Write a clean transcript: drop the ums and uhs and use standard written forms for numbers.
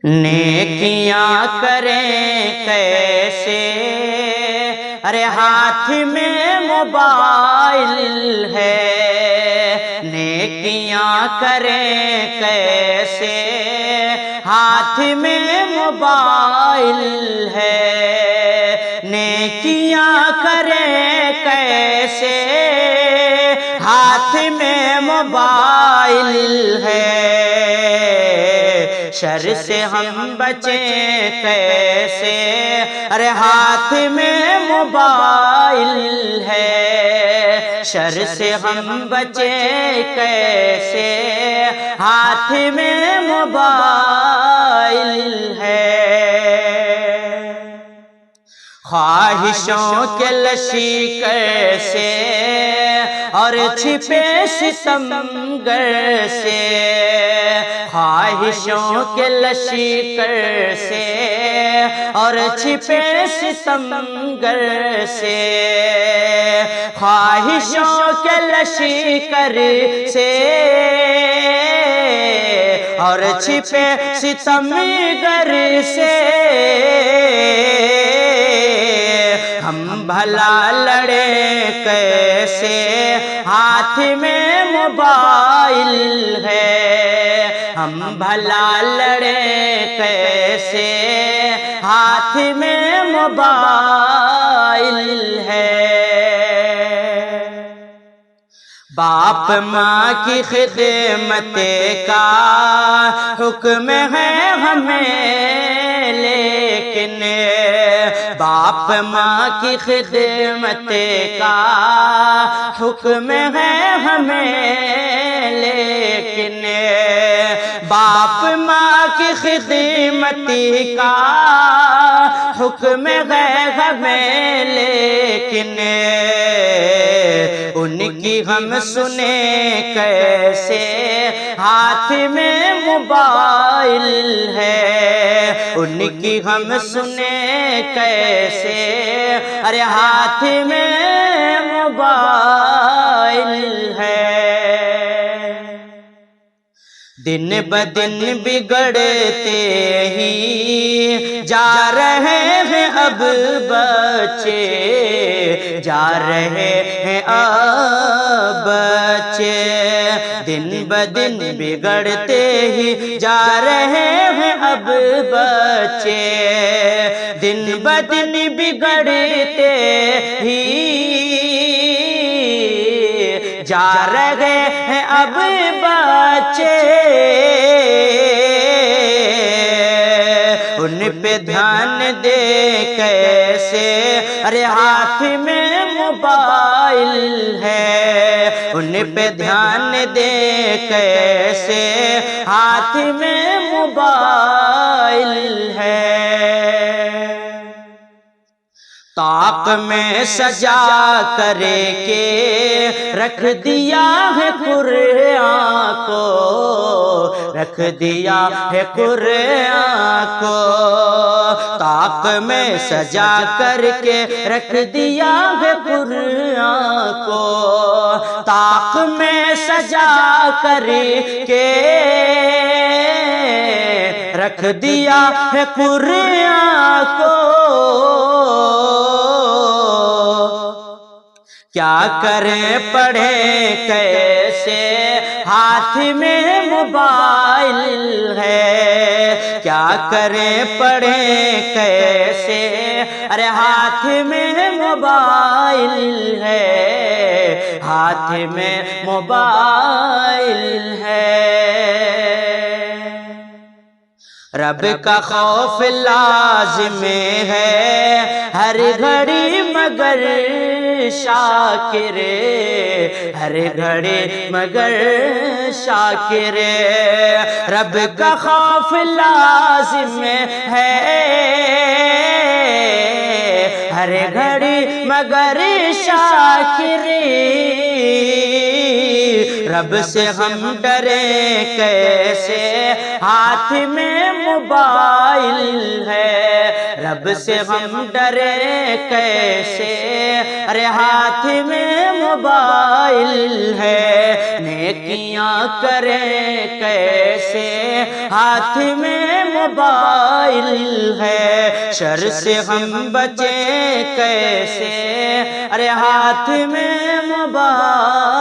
نیکیاں کریں کیسے، ارے ہاتھ میں موبائل ہے۔ نیکیاں کریں کیسے، ہاتھ میں موبائل ہے۔ نیکیاں کریں کیسے، ہاتھ میں موبائل ہے۔ شر سے ہم بچیں کیسے، ارے ہاتھ میں موبائل ہے۔ شر سے ہم بچیں کیسے، ہاتھ میں موبائل ہے۔ خواہشوں کے لشکر سے اور چھپے ستمگر سے، خواہشوں کے لشکر سے اور چھپے ستمگر سے، خواہشوں کے لشکر سے اور چھپے ستمگر سے ہم بھلا لڑیں کیسے، ہاتھ میں موبائل ہے۔ ہم بھلا لڑیں کیسے، ہاتھ میں موبائل ہے۔ باپ ماں کی خدمت کا حکم ہے ہمیں، لیکن باپ ماں کی خدمت کا حکم ہے ہمیں، لیکن باپ ماں کی خدمت کا حکم ہے ہمیں، لیکن ان کی ہم سنیں کیسے، ہاتھ میں موبائل ہے۔ ان کی ہم سنیں کیسے، ارے ہاتھ میں موبائل ہے۔ دن بدن بگڑتے ہی جا رہے ہیں اب بچے، جا رہے ہیں اب بچے۔ دن بدن بگڑتے ہی جا رہے ہیں اب بچے، دن بدن بگڑتے ہی جا رہے ہیں اب بچے۔ ان پہ دھیان دے کیسے، ارے ہاتھ میں موبائل ہے۔ ان پہ دھیان دے کیسے، ہاتھ میں موبائل ہے۔ طاق میں سجا کر کے رکھ دیا ہے قرآن کو، رکھ دیا ہے قرآن کو۔ طاق میں سجا کر کے رکھ دیا ہے قرآن کو، طاق میں سجا کر کے رکھ دیا ہے قرآن کو۔ کیا کریں پڑھیں کیسے، ہاتھ میں موبائل ہے۔ کیا کریں پڑھیں کیسے، ارے ہاتھ میں موبائل ہے، ہاتھ میں موبائل ہے۔ رب کا خوف لازم ہے ہر گھڑی مگر شاکر، ہر گھڑی مگر شاکر۔ رب کا خوف لازم ہے ہر گھڑی مگر شاکر۔ رب سے ہم ڈریں کیسے ہاتھ میں موبائل ہے رب سے ہم ڈریں کیسے ارے ہاتھ میں موبائل ہے نیکیاں کریں کیسے ہاتھ میں موبائل ہے شر سے ہم بچیں کیسے ارے ہاتھ میں موبائل